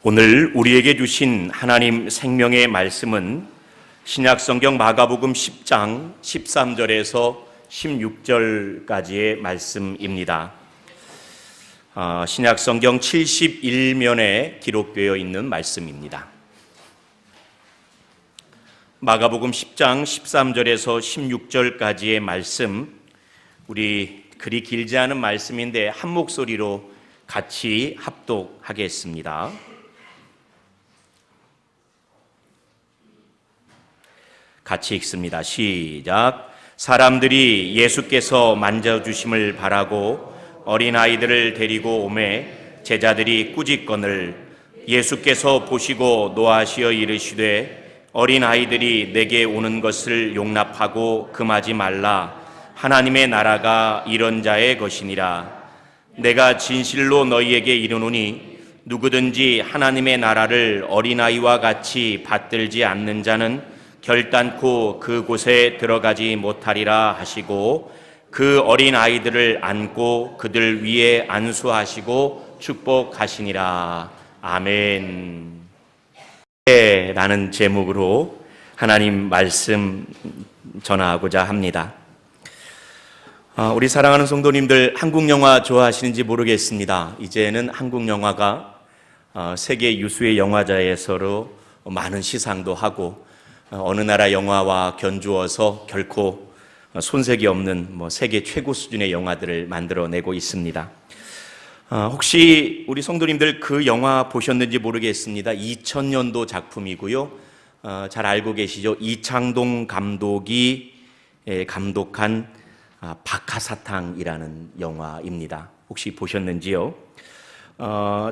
오늘 우리에게 주신 하나님 생명의 말씀은 신약성경 마가복음 10장 13절에서 16절까지의 말씀입니다. 신약성경 71면에 기록되어 있는 말씀입니다. 마가복음 10장 13절에서 16절까지의 말씀, 우리 그리 길지 않은 말씀인데 한 목소리로 같이 합독하겠습니다. 같이 읽습니다. 시작. 사람들이 예수께서 만져주심을 바라고 어린아이들을 데리고 오매 제자들이 꾸짖거늘 예수께서 보시고 노하시어 이르시되 어린아이들이 내게 오는 것을 용납하고 금하지 말라. 하나님의 나라가 이런 자의 것이니라. 내가 진실로 너희에게 이르노니 누구든지 하나님의 나라를 어린아이와 같이 받들지 않는 자는 결단코 그곳에 들어가지 못하리라 하시고 그 어린 아이들을 안고 그들 위에 안수하시고 축복하시니라. 아멘. 라는 제목으로 하나님 말씀 전하고자 합니다. 우리 사랑하는 성도님들, 한국 영화 좋아하시는지 모르겠습니다. 이제는 한국 영화가 세계 유수의 영화제에서로 많은 시상도 하고 어느 나라 영화와 견주어서 결코 손색이 없는 세계 최고 수준의 영화들을 만들어내고 있습니다. 혹시 우리 성도님들 그 영화 보셨는지 모르겠습니다. 2000년도 작품이고요. 잘 알고 계시죠? 이창동 감독이 감독한 박하사탕이라는 영화입니다. 혹시 보셨는지요?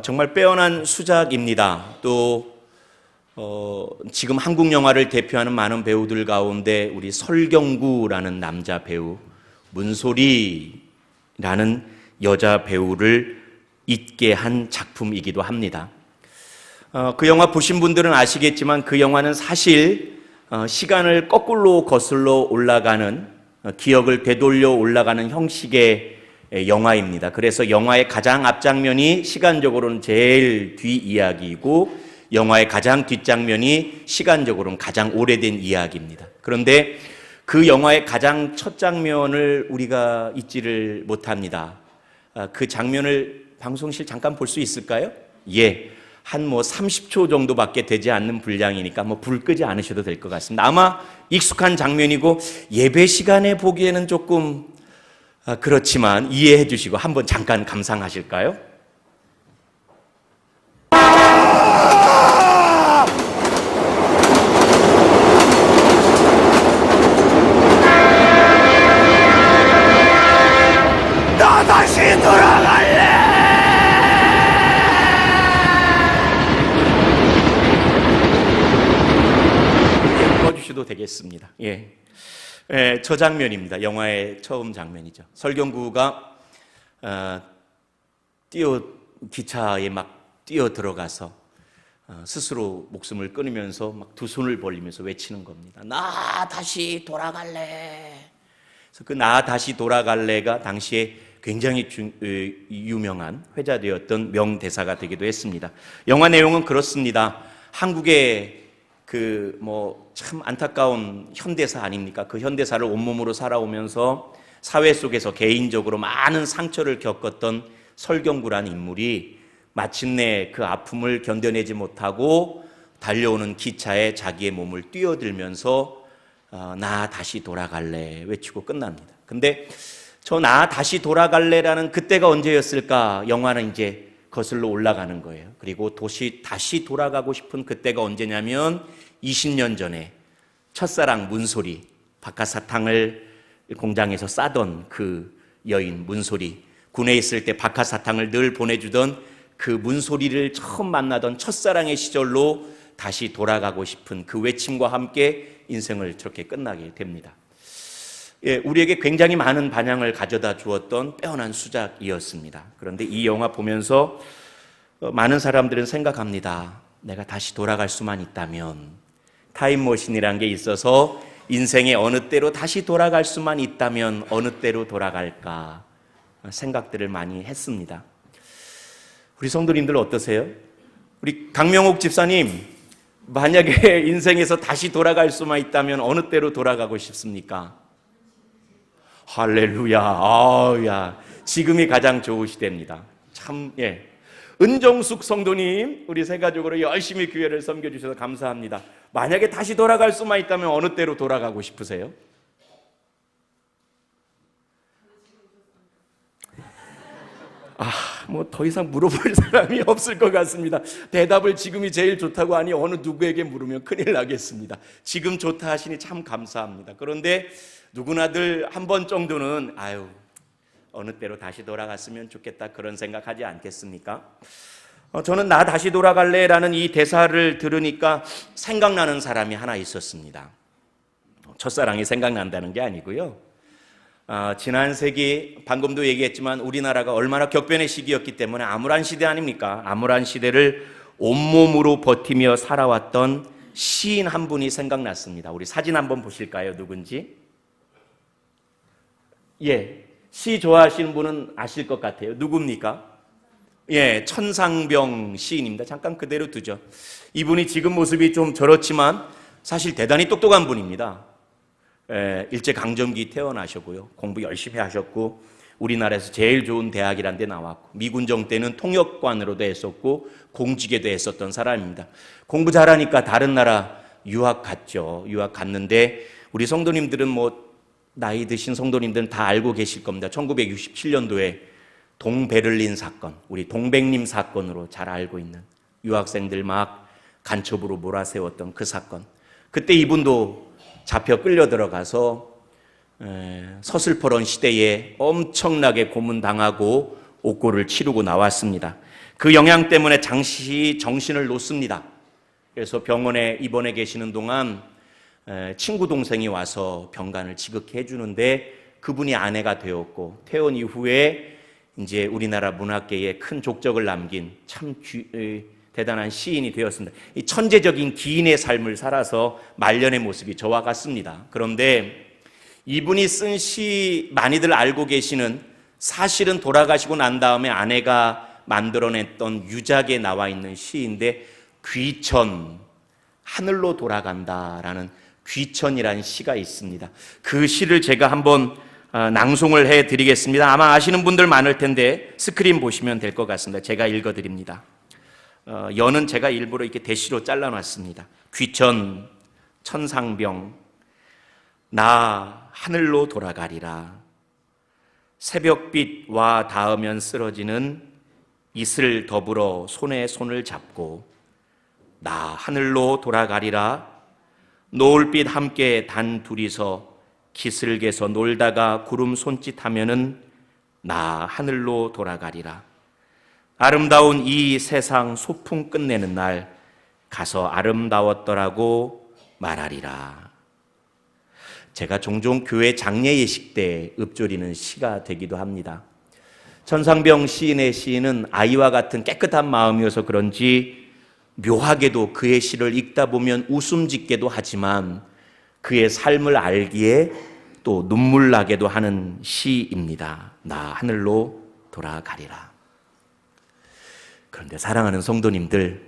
정말 빼어난 수작입니다. 또 지금 한국 영화를 대표하는 많은 배우들 가운데 우리 설경구라는 남자 배우, 문소리라는 여자 배우를 잊게 한 작품이기도 합니다. 그 영화 보신 분들은 아시겠지만 그 영화는 사실 시간을 거꾸로 거슬러 올라가는, 기억을 되돌려 올라가는 형식의 영화입니다. 그래서 영화의 가장 앞장면이 시간적으로는 제일 뒤 이야기이고 영화의 가장 뒷장면이 시간적으로는 가장 오래된 이야기입니다. 그런데 그 영화의 가장 첫 장면을 우리가 잊지를 못합니다. 그 장면을 방송실 잠깐 볼 수 있을까요? 예. 한 30초 정도밖에 되지 않는 분량이니까 불 끄지 않으셔도 될 것 같습니다. 아마 익숙한 장면이고 예배 시간에 보기에는 조금 그렇지만 이해해 주시고 한번 잠깐 감상하실까요? 다시 돌아갈래! 꺼주셔도 되겠습니다. 저 장면입니다. 영화의 처음 장면이죠. 설경구가 기차에 막 뛰어 들어가서 스스로 목숨을 끊으면서 막 두 손을 벌리면서 외치는 겁니다. 나 다시 돌아갈래. 그래서 그 나 다시 돌아갈래가 당시에 굉장히 유명한 회자되었던 명대사가 되기도 했습니다. 영화 내용은 그렇습니다. 한국의 참 안타까운 현대사 아닙니까? 그 현대사를 온몸으로 살아오면서 사회 속에서 개인적으로 많은 상처를 겪었던 설경구라는 인물이 마침내 그 아픔을 견뎌내지 못하고 달려오는 기차에 자기의 몸을 뛰어들면서 나 다시 돌아갈래 외치고 끝납니다. 근데 저 나 다시 돌아갈래라는 그때가 언제였을까? 영화는 이제 거슬러 올라가는 거예요. 그리고 다시 돌아가고 싶은 그때가 언제냐면 20년 전에 첫사랑 문소리, 박하사탕을 공장에서 싸던 그 여인 문소리, 군에 있을 때 박하사탕을 늘 보내주던 그 문소리를 처음 만나던 첫사랑의 시절로 다시 돌아가고 싶은 그 외침과 함께 인생을 저렇게 끝나게 됩니다. 우리에게 굉장히 많은 반향을 가져다 주었던 빼어난 수작이었습니다. 그런데 이 영화 보면서 많은 사람들은 생각합니다. 내가 다시 돌아갈 수만 있다면, 타임머신이란 게 있어서 인생의 어느 때로 다시 돌아갈 수만 있다면 어느 때로 돌아갈까 생각들을 많이 했습니다. 우리 성도님들 어떠세요? 우리 강명옥 집사님, 만약에 인생에서 다시 돌아갈 수만 있다면 어느 때로 돌아가고 싶습니까? 할렐루야. 아우야. 지금이 가장 좋은 시대입니다. 참, 예. 은정숙 성도님, 우리 세 가족으로 열심히 교회를 섬겨주셔서 감사합니다. 만약에 다시 돌아갈 수만 있다면 어느 때로 돌아가고 싶으세요? 뭐 더 이상 물어볼 사람이 없을 것 같습니다. 대답을 지금이 제일 좋다고 하니 어느 누구에게 물으면 큰일 나겠습니다. 지금 좋다 하시니 참 감사합니다. 그런데 누구나들 한 번 정도는 어느 때로 다시 돌아갔으면 좋겠다 그런 생각하지 않겠습니까? 저는 나 다시 돌아갈래 라는 이 대사를 들으니까 생각나는 사람이 하나 있었습니다. 첫사랑이 생각난다는 게 아니고요. 지난 세기, 방금도 얘기했지만 우리나라가 얼마나 격변의 시기였기 때문에 암울한 시대 아닙니까? 암울한 시대를 온몸으로 버티며 살아왔던 시인 한 분이 생각났습니다. 우리 사진 한번 보실까요? 누군지? 예, 시 좋아하시는 분은 아실 것 같아요. 누굽니까? 예, 천상병 시인입니다. 잠깐 그대로 두죠. 이분이 지금 모습이 좀 저렇지만 사실 대단히 똑똑한 분입니다. 일제강점기 태어나셨고요. 공부 열심히 하셨고 우리나라에서 제일 좋은 대학이란 데 나왔고 미군정 때는 통역관으로도 했었고 공직에도 했었던 사람입니다. 공부 잘하니까 다른 나라 유학 갔죠. 유학 갔는데 우리 성도님들은 나이 드신 성도님들은 다 알고 계실 겁니다. 1967년도에 동베를린 사건, 우리 동백님 사건으로 잘 알고 있는 유학생들 막 간첩으로 몰아세웠던 그 사건. 그때 이분도 잡혀 끌려 들어가서 서슬퍼런 시대에 엄청나게 고문당하고 옥고를 치르고 나왔습니다. 그 영향 때문에 잠시 정신을 놓습니다. 그래서 병원에 입원해 계시는 동안 친구 동생이 와서 병간을 지극히 해주는데 그분이 아내가 되었고 퇴원 이후에 이제 우리나라 문학계에 큰 족적을 남긴 참 대단한 시인이 되었습니다. 이 천재적인 기인의 삶을 살아서 말년의 모습이 저와 같습니다. 그런데 이분이 쓴 시 많이들 알고 계시는 사실은 돌아가시고 난 다음에 아내가 만들어냈던 유작에 나와 있는 시인데 귀천, 하늘로 돌아간다라는 귀천이라는 시가 있습니다. 그 시를 제가 한번 낭송을 해드리겠습니다. 아마 아시는 분들 많을 텐데 스크린 보시면 될 것 같습니다. 제가 읽어드립니다. 여는 제가 일부러 이렇게 대시로 잘라놨습니다. 귀천 천상병 나 하늘로 돌아가리라. 새벽빛와 닿으면 쓰러지는 이슬 더불어 손에 손을 잡고 나 하늘로 돌아가리라. 노을빛 함께 단 둘이서 기슭에서 놀다가 구름 손짓하면은 나 하늘로 돌아가리라. 아름다운 이 세상 소풍 끝내는 날 가서 아름다웠더라고 말하리라. 제가 종종 교회 장례 예식 때 읊조리는 시가 되기도 합니다. 천상병 시인의 시인은 아이와 같은 깨끗한 마음이어서 그런지 묘하게도 그의 시를 읽다 보면 웃음 짓게도 하지만 그의 삶을 알기에 또 눈물 나게도 하는 시입니다. 나 하늘로 돌아가리라. 그런데 사랑하는 성도님들,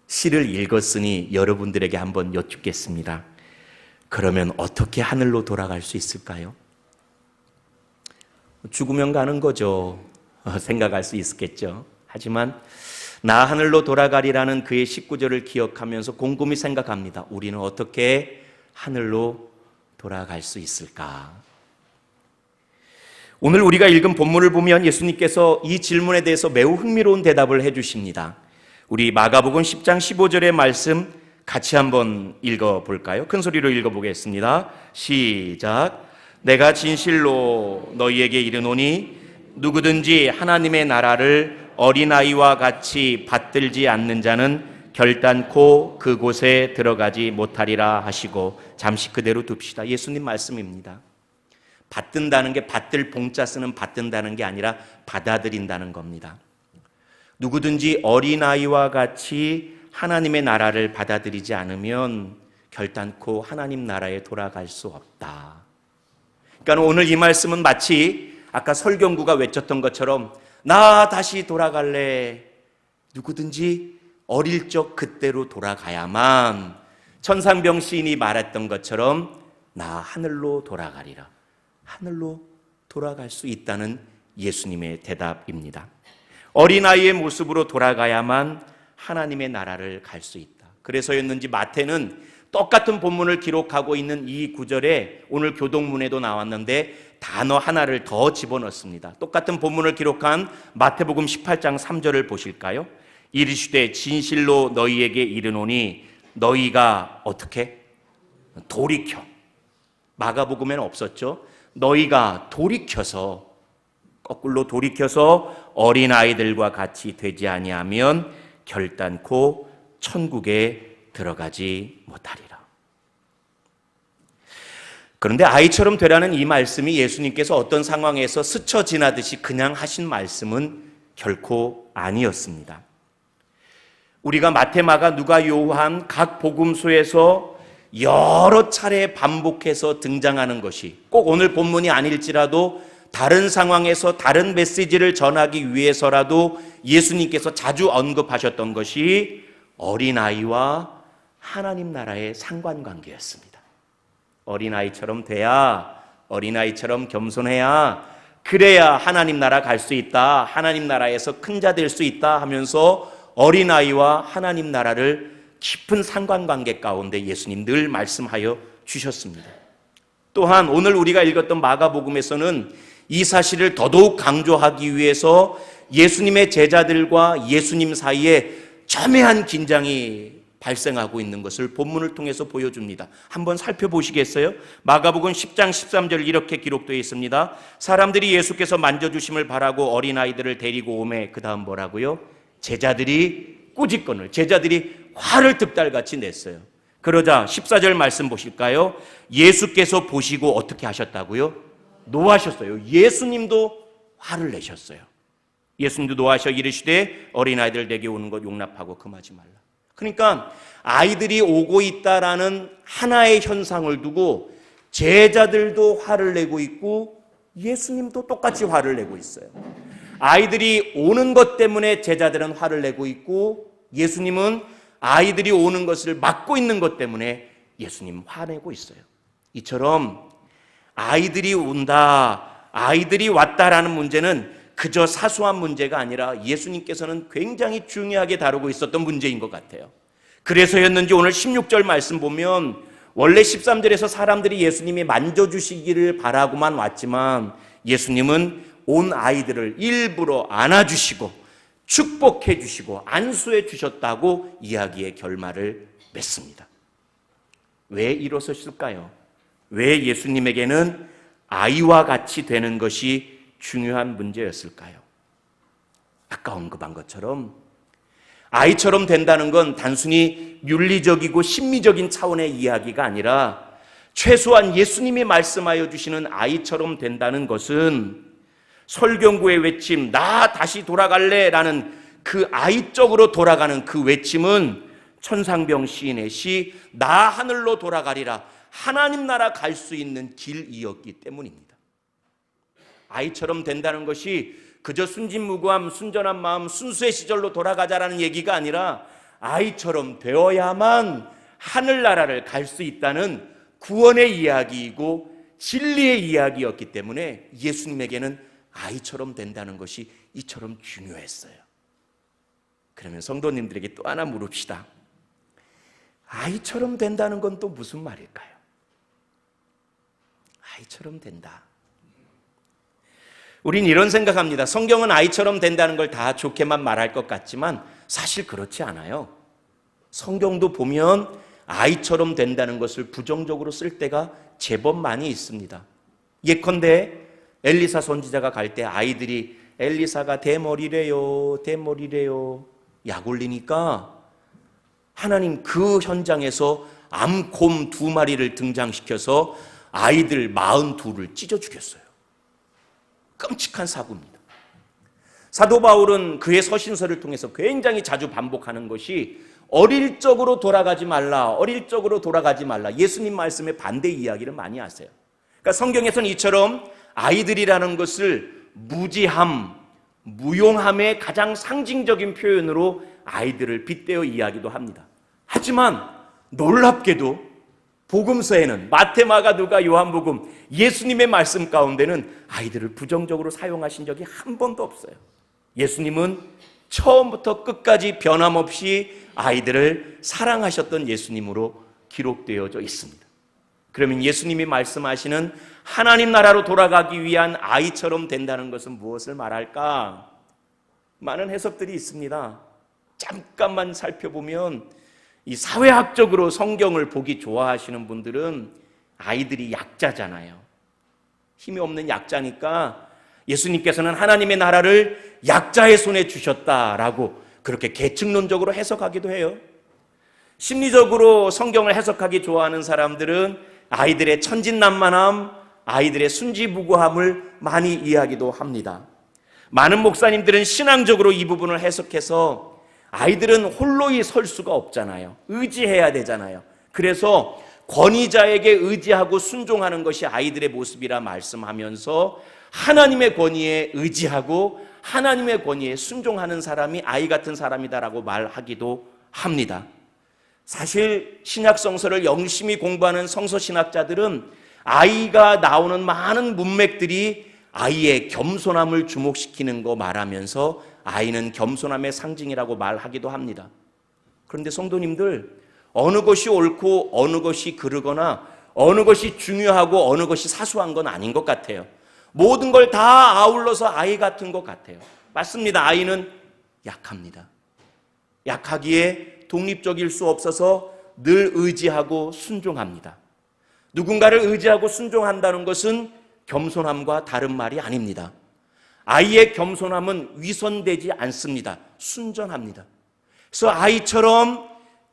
시를 읽었으니 여러분들에게 한번 여쭙겠습니다. 그러면 어떻게 하늘로 돌아갈 수 있을까요? 죽으면 가는 거죠. 생각할 수 있겠죠. 하지만 나 하늘로 돌아가리라는 그의 19절을 기억하면서 곰곰이 생각합니다. 우리는 어떻게 하늘로 돌아갈 수 있을까? 오늘 우리가 읽은 본문을 보면 예수님께서 이 질문에 대해서 매우 흥미로운 대답을 해주십니다. 우리 마가복음 10장 15절의 말씀 같이 한번 읽어볼까요? 큰 소리로 읽어보겠습니다. 시작. 내가 진실로 너희에게 이르노니 누구든지 하나님의 나라를 어린아이와 같이 받들지 않는 자는 결단코 그곳에 들어가지 못하리라 하시고 잠시 그대로 둡시다. 예수님 말씀입니다. 받든다는 게 받들 봉자 쓰는 받든다는 게 아니라 받아들인다는 겁니다. 누구든지 어린아이와 같이 하나님의 나라를 받아들이지 않으면 결단코 하나님 나라에 돌아갈 수 없다. 그러니까 오늘 이 말씀은 마치 아까 설경구가 외쳤던 것처럼 나 다시 돌아갈래. 누구든지 어릴 적 그때로 돌아가야만 천상병 시인이 말했던 것처럼 나 하늘로 돌아가리라. 하늘로 돌아갈 수 있다는 예수님의 대답입니다. 어린아이의 모습으로 돌아가야만 하나님의 나라를 갈 수 있다. 그래서였는지 마태는 똑같은 본문을 기록하고 있는 이 구절에 오늘 교동문에도 나왔는데 단어 하나를 더 집어넣습니다. 똑같은 본문을 기록한 마태복음 18장 3절을 보실까요? 이르시되 진실로 너희에게 이르노니 너희가 어떻게? 돌이켜. 마가복음에는 없었죠. 너희가 돌이켜서, 거꾸로 돌이켜서 어린아이들과 같이 되지 아니하면 결단코 천국에 들어가지 못하리라. 그런데 아이처럼 되라는 이 말씀이 예수님께서 어떤 상황에서 스쳐 지나듯이 그냥 하신 말씀은 결코 아니었습니다. 우리가 마태, 마가, 누가, 요한 각 복음서에서 여러 차례 반복해서 등장하는 것이 꼭 오늘 본문이 아닐지라도 다른 상황에서 다른 메시지를 전하기 위해서라도 예수님께서 자주 언급하셨던 것이 어린아이와 하나님 나라의 상관관계였습니다. 어린아이처럼 돼야, 어린아이처럼 겸손해야, 그래야 하나님 나라 갈 수 있다, 하나님 나라에서 큰 자 될 수 있다 하면서 어린아이와 하나님 나라를 깊은 상관관계 가운데 예수님 늘 말씀하여 주셨습니다. 또한 오늘 우리가 읽었던 마가복음에서는 이 사실을 더더욱 강조하기 위해서 예수님의 제자들과 예수님 사이에 첨예한 긴장이 발생하고 있는 것을 본문을 통해서 보여줍니다. 한번 살펴보시겠어요? 마가복음 10장 13절 이렇게 기록되어 있습니다. 사람들이 예수께서 만져주심을 바라고 어린아이들을 데리고 오매, 그 다음 뭐라고요? 제자들이 꾸짖건을, 제자들이 화를 득달같이 냈어요. 그러자 14절 말씀 보실까요? 예수께서 보시고 어떻게 하셨다고요? 노하셨어요. 예수님도 화를 내셨어요. 예수님도 노하셔 이르시되 어린아이들 내게 오는 것 용납하고 금하지 말라. 그러니까 아이들이 오고 있다라는 하나의 현상을 두고 제자들도 화를 내고 있고 예수님도 똑같이 화를 내고 있어요. 아이들이 오는 것 때문에 제자들은 화를 내고 있고 예수님은 아이들이 오는 것을 막고 있는 것 때문에 예수님 화내고 있어요. 이처럼 아이들이 온다, 아이들이 왔다라는 문제는 그저 사소한 문제가 아니라 예수님께서는 굉장히 중요하게 다루고 있었던 문제인 것 같아요. 그래서였는지 오늘 16절 말씀 보면 원래 13절에서 사람들이 예수님이 만져주시기를 바라고만 왔지만 예수님은 온 아이들을 일부러 안아주시고 축복해 주시고 안수해 주셨다고 이야기의 결말을 맺습니다. 왜 이러셨을까요? 왜 예수님에게는 아이와 같이 되는 것이 중요한 문제였을까요? 아까 언급한 것처럼 아이처럼 된다는 건 단순히 윤리적이고 심미적인 차원의 이야기가 아니라 최소한 예수님이 말씀하여 주시는 아이처럼 된다는 것은 설경구의 외침 나 다시 돌아갈래 라는 그 아이적으로 돌아가는 그 외침은 천상병 시인의 시 나 하늘로 돌아가리라 하나님 나라 갈 수 있는 길이었기 때문입니다. 아이처럼 된다는 것이 그저 순진무구함, 순전한 마음, 순수의 시절로 돌아가자라는 얘기가 아니라 아이처럼 되어야만 하늘나라를 갈 수 있다는 구원의 이야기이고 진리의 이야기였기 때문에 예수님에게는 아이처럼 된다는 것이 이처럼 중요했어요. 그러면 성도님들에게 또 하나 물읍시다. 아이처럼 된다는 건 또 무슨 말일까요? 아이처럼 된다. 우린 이런 생각합니다. 성경은 아이처럼 된다는 걸 다 좋게만 말할 것 같지만 사실 그렇지 않아요. 성경도 보면 아이처럼 된다는 것을 부정적으로 쓸 때가 제법 많이 있습니다. 예컨대 엘리사 선지자가 갈 때 아이들이 엘리사가 대머리래요, 대머리래요 약 올리니까 하나님 그 현장에서 암곰 2마리를 등장시켜서 아이들 42를 찢어 죽였어요. 끔찍한 사고입니다. 사도 바울은 그의 서신서를 통해서 굉장히 자주 반복하는 것이 어릴 적으로 돌아가지 말라, 어릴 적으로 돌아가지 말라. 예수님 말씀에 반대 이야기를 많이 하세요. 그러니까 성경에서는 이처럼 아이들이라는 것을 무지함, 무용함의 가장 상징적인 표현으로 아이들을 빗대어 이야기도 합니다. 하지만 놀랍게도 복음서에는 마태, 마가, 누가, 요한복음 예수님의 말씀 가운데는 아이들을 부정적으로 사용하신 적이 한 번도 없어요. 예수님은 처음부터 끝까지 변함없이 아이들을 사랑하셨던 예수님으로 기록되어져 있습니다. 그러면 예수님이 말씀하시는 하나님 나라로 돌아가기 위한 아이처럼 된다는 것은 무엇을 말할까? 많은 해석들이 있습니다. 잠깐만 살펴보면 이 사회학적으로 성경을 보기 좋아하시는 분들은 아이들이 약자잖아요. 힘이 없는 약자니까 예수님께서는 하나님의 나라를 약자의 손에 주셨다라고 그렇게 계층론적으로 해석하기도 해요. 심리적으로 성경을 해석하기 좋아하는 사람들은 아이들의 천진난만함, 아이들의 순지무구함을 많이 이야기도 합니다. 많은 목사님들은 신앙적으로 이 부분을 해석해서 아이들은 홀로이 설 수가 없잖아요. 의지해야 되잖아요. 그래서 권위자에게 의지하고 순종하는 것이 아이들의 모습이라 말씀하면서 하나님의 권위에 의지하고 하나님의 권위에 순종하는 사람이 아이 같은 사람이다라고 말하기도 합니다. 사실 신약 성서를 열심히 공부하는 성서 신학자들은 아이가 나오는 많은 문맥들이 아이의 겸손함을 주목시키는 거 말하면서 아이는 겸손함의 상징이라고 말하기도 합니다. 그런데 성도님들, 어느 것이 옳고 어느 것이 그르거나 어느 것이 중요하고 어느 것이 사소한 건 아닌 것 같아요. 모든 걸 다 아울러서 아이 같은 것 같아요. 맞습니다. 아이는 약합니다. 약하기에 독립적일 수 없어서 늘 의지하고 순종합니다. 누군가를 의지하고 순종한다는 것은 겸손함과 다른 말이 아닙니다. 아이의 겸손함은 위선되지 않습니다. 순전합니다. 그래서 아이처럼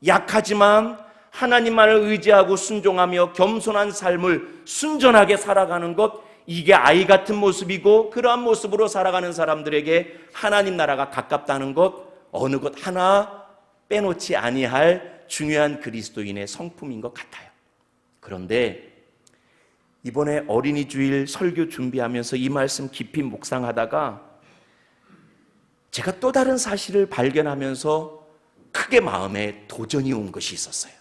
약하지만 하나님만을 의지하고 순종하며 겸손한 삶을 순전하게 살아가는 것, 이게 아이 같은 모습이고 그러한 모습으로 살아가는 사람들에게 하나님 나라가 가깝다는 것, 어느 것 하나 빼놓지 아니할 중요한 그리스도인의 성품인 것 같아요. 그런데 이번에 어린이 주일 설교 준비하면서 이 말씀 깊이 묵상하다가 제가 또 다른 사실을 발견하면서 크게 마음에 도전이 온 것이 있었어요.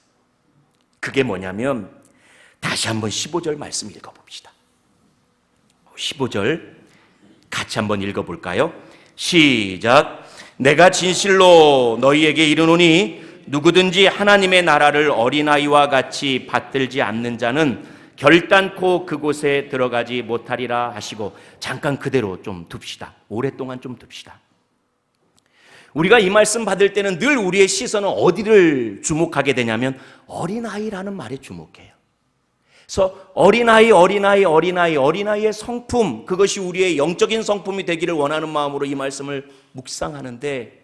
그게 뭐냐면 다시 한번 15절 말씀 읽어봅시다. 15절 같이 한번 읽어볼까요? 시작. 내가 진실로 너희에게 이르노니 누구든지 하나님의 나라를 어린아이와 같이 받들지 않는 자는 결단코 그곳에 들어가지 못하리라 하시고, 잠깐 그대로 좀 둡시다. 오랫동안 좀 둡시다. 우리가 이 말씀 받을 때는 늘 우리의 시선은 어디를 주목하게 되냐면 어린아이라는 말에 주목해요. 그래서 어린아이의 성품, 그것이 우리의 영적인 성품이 되기를 원하는 마음으로 이 말씀을 묵상하는데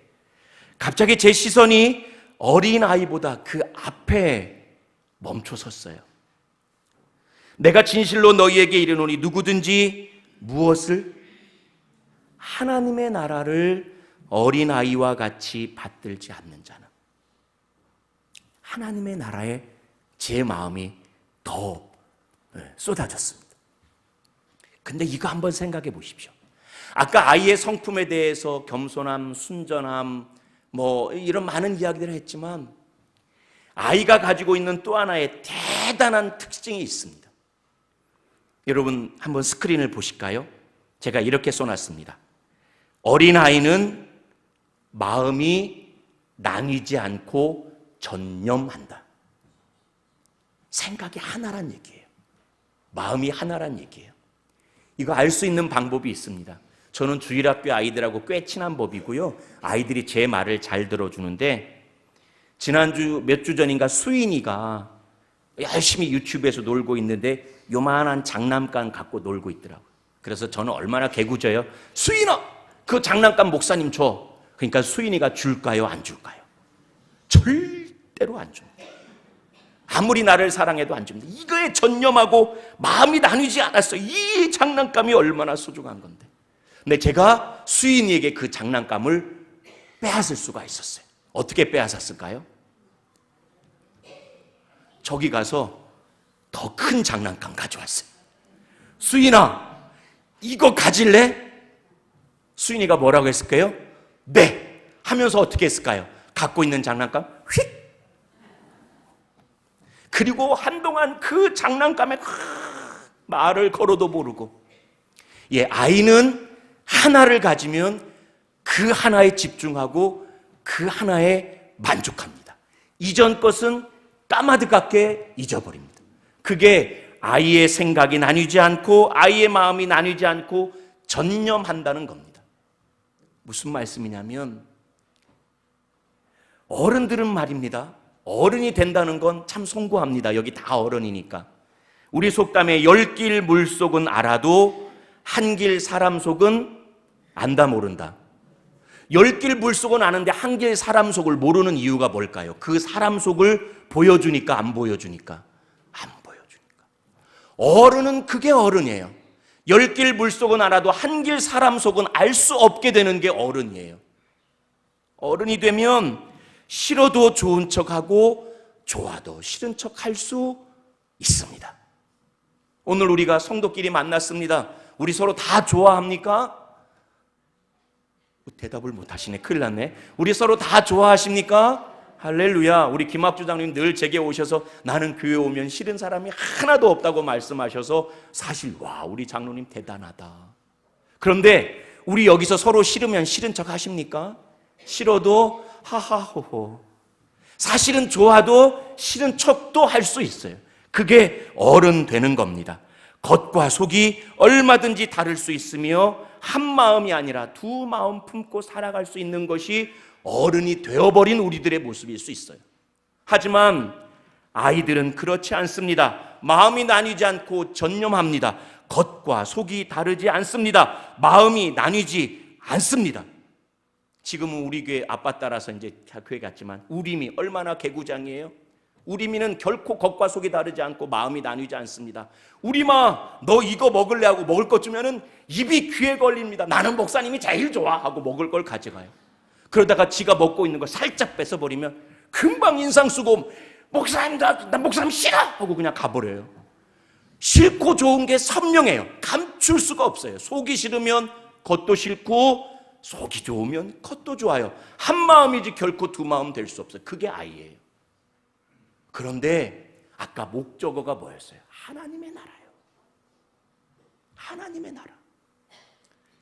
갑자기 제 시선이 어린아이보다 그 앞에 멈춰섰어요. 내가 진실로 너희에게 이르노니 누구든지 무엇을? 하나님의 나라를 어린아이와 같이 받들지 않는 자는. 하나님의 나라에 제 마음이 더 쏟아졌습니다. 근데 이거 한번 생각해 보십시오. 아까 아이의 성품에 대해서 겸손함, 순전함, 이런 많은 이야기들을 했지만 아이가 가지고 있는 또 하나의 대단한 특징이 있습니다. 여러분 한번 스크린을 보실까요? 제가 이렇게 써놨습니다. 어린아이는 마음이 나뉘지 않고 전념한다. 생각이 하나란 얘기예요. 마음이 하나란 얘기예요. 이거 알 수 있는 방법이 있습니다. 저는 주일학교 아이들하고 꽤 친한 법이고요. 아이들이 제 말을 잘 들어주는데 지난주 몇 주 전인가 수인이가 열심히 유튜브에서 놀고 있는데 요만한 장난감 갖고 놀고 있더라고요. 그래서 저는 얼마나 개구져요. 수인아! 그 장난감 목사님 줘. 그러니까 수인이가 줄까요? 안 줄까요? 절대로 안 줍니다. 아무리 나를 사랑해도 안 줍니다. 이거에 전념하고 마음이 나뉘지 않았어요. 이 장난감이 얼마나 소중한 건데. 근데 제가 수인이에게 그 장난감을 빼앗을 수가 있었어요. 어떻게 빼앗았을까요? 저기 가서 더 큰 장난감 가져왔어요. 수인아, 이거 가질래? 수인이가 뭐라고 했을까요? 네! 하면서 어떻게 했을까요? 갖고 있는 장난감 휙. 그리고 한동안 그 장난감에 말을 걸어도 모르고, 아이는 하나를 가지면 그 하나에 집중하고 그 하나에 만족합니다. 이전 것은 까마득하게 잊어버립니다. 그게 아이의 생각이 나뉘지 않고 아이의 마음이 나뉘지 않고 전념한다는 겁니다. 무슨 말씀이냐면, 어른들은 말입니다, 어른이 된다는 건 참 송구합니다. 여기 다 어른이니까. 우리 속담에 10길 물속은 알아도 한 길 사람 속은 안다 모른다. 10길 물속은 아는데 한 길 사람 속을 모르는 이유가 뭘까요? 그 사람 속을 보여주니까 안 보여주니까? 안 보여주니까. 어른은 그게 어른이에요. 10길 물속은 알아도 한 길 사람 속은 알 수 없게 되는 게 어른이에요. 어른이 되면 싫어도 좋은 척하고 좋아도 싫은 척 할 수 있습니다. 오늘 우리가 성도끼리 만났습니다. 우리 서로 다 좋아합니까? 대답을 못 하시네. 큰일 났네. 우리 서로 다 좋아하십니까? 할렐루야. 우리 김학주 장님 늘 제게 오셔서 나는 교회 오면 싫은 사람이 하나도 없다고 말씀하셔서 사실 우리 장로님 대단하다. 그런데 우리 여기서 서로 싫으면 싫은 척 하십니까? 싫어도 하하호호. 사실은 좋아도 싫은 척도 할 수 있어요. 그게 어른 되는 겁니다. 겉과 속이 얼마든지 다를 수 있으며 한 마음이 아니라 두 마음 품고 살아갈 수 있는 것이 어른이 되어버린 우리들의 모습일 수 있어요. 하지만 아이들은 그렇지 않습니다. 마음이 나뉘지 않고 전념합니다. 겉과 속이 다르지 않습니다. 마음이 나뉘지 않습니다. 지금은 우리 교회 아빠 따라서 이제 교회 갔지만 우림이 얼마나 개구장이에요? 우림이는 결코 겉과 속이 다르지 않고 마음이 나뉘지 않습니다. 우림아, 너 이거 먹을래 하고 먹을 것 주면은 입이 귀에 걸립니다. 나는 목사님이 제일 좋아 하고 먹을 걸 가져가요. 그러다가 지가 먹고 있는 걸 살짝 뺏어버리면 금방 인상 쓰고 목사님, 나 목사님 싫어 하고 그냥 가버려요. 싫고 좋은 게 선명해요. 감출 수가 없어요. 속이 싫으면 겉도 싫고 속이 좋으면 겉도 좋아요. 한 마음이지 결코 두 마음 될 수 없어요. 그게 아이예요. 그런데 아까 목적어가 뭐였어요? 하나님의 나라요. 하나님의 나라.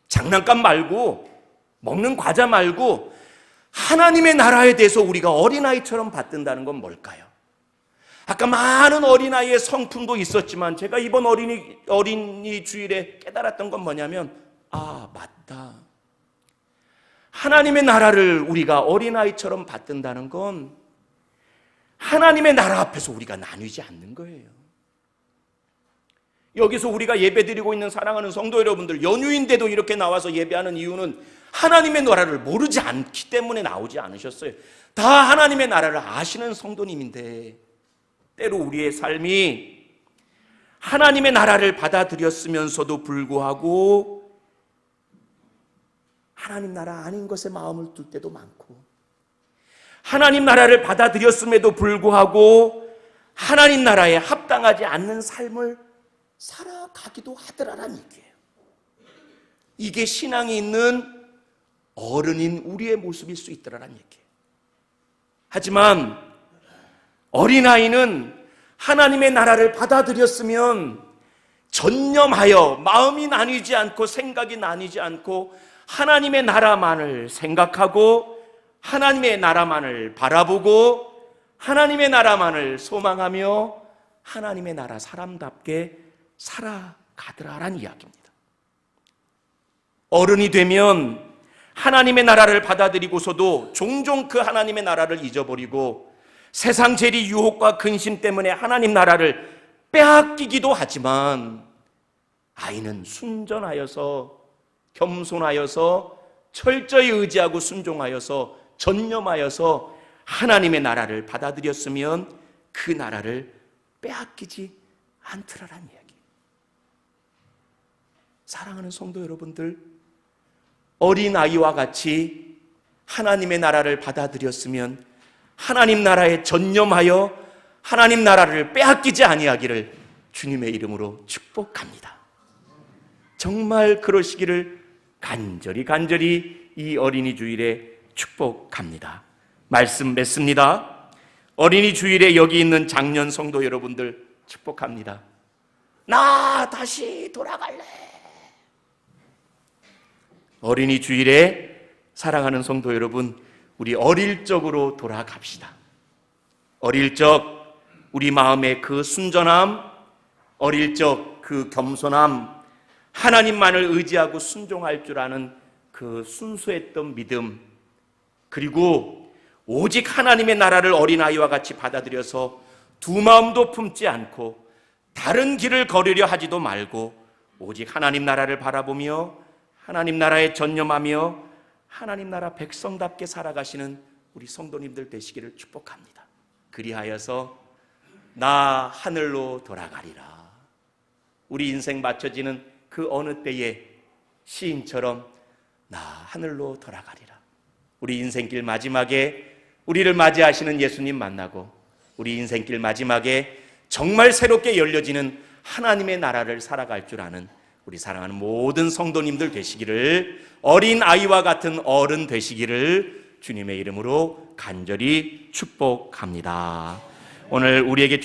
장난감 말고 먹는 과자 말고 하나님의 나라에 대해서 우리가 어린아이처럼 받든다는 건 뭘까요? 아까 많은 어린아이의 성품도 있었지만 제가 이번 어린이 주일에 깨달았던 건 뭐냐면, 맞다. 하나님의 나라를 우리가 어린아이처럼 받든다는 건 하나님의 나라 앞에서 우리가 나뉘지 않는 거예요. 여기서 우리가 예배드리고 있는 사랑하는 성도 여러분들, 연휴인데도 이렇게 나와서 예배하는 이유는 하나님의 나라를 모르지 않기 때문에 나오지 않으셨어요. 다 하나님의 나라를 아시는 성도님인데 때로 우리의 삶이 하나님의 나라를 받아들였으면서도 불구하고 하나님 나라 아닌 것에 마음을 둘 때도 많고, 하나님 나라를 받아들였음에도 불구하고 하나님 나라에 합당하지 않는 삶을 살아가기도 하더라라는 얘기예요. 이게 신앙이 있는 어른인 우리의 모습일 수 있더라라는 얘기예요. 하지만 어린아이는 하나님의 나라를 받아들였으면 전념하여 마음이 나뉘지 않고 생각이 나뉘지 않고 하나님의 나라만을 생각하고 하나님의 나라만을 바라보고 하나님의 나라만을 소망하며 하나님의 나라 사람답게 살아가더라라는 이야기입니다. 어른이 되면 하나님의 나라를 받아들이고서도 종종 그 하나님의 나라를 잊어버리고 세상 재리 유혹과 근심 때문에 하나님 나라를 빼앗기기도 하지만, 아이는 순전하여서 겸손하여서 철저히 의지하고 순종하여서 전념하여서 하나님의 나라를 받아들였으면 그 나라를 빼앗기지 않더라라는 이야기. 사랑하는 성도 여러분들, 어린아이와 같이 하나님의 나라를 받아들였으면 하나님 나라에 전념하여 하나님 나라를 빼앗기지 아니하기를 주님의 이름으로 축복합니다. 정말 그러시기를 간절히 이 어린이 주일에 축복합니다. 말씀 맺습니다. 어린이 주일에 여기 있는 장년 성도 여러분들 축복합니다. 나 다시 돌아갈래. 어린이 주일에 사랑하는 성도 여러분, 우리 어릴 적으로 돌아갑시다. 어릴 적 우리 마음의 그 순전함, 어릴 적 그 겸손함, 하나님만을 의지하고 순종할 줄 아는 그 순수했던 믿음, 그리고 오직 하나님의 나라를 어린아이와 같이 받아들여서 두 마음도 품지 않고 다른 길을 걸으려 하지도 말고 오직 하나님 나라를 바라보며 하나님 나라에 전념하며 하나님 나라 백성답게 살아가시는 우리 성도님들 되시기를 축복합니다. 그리하여서 나 하늘로 돌아가리라. 우리 인생 맞춰지는 그 어느 때에 시인처럼 나 하늘로 돌아가리라. 우리 인생길 마지막에 우리를 맞이하시는 예수님 만나고 우리 인생길 마지막에 정말 새롭게 열려지는 하나님의 나라를 살아갈 줄 아는 우리 사랑하는 모든 성도님들 되시기를, 어린 아이와 같은 어른 되시기를 주님의 이름으로 간절히 축복합니다. 오늘 우리에게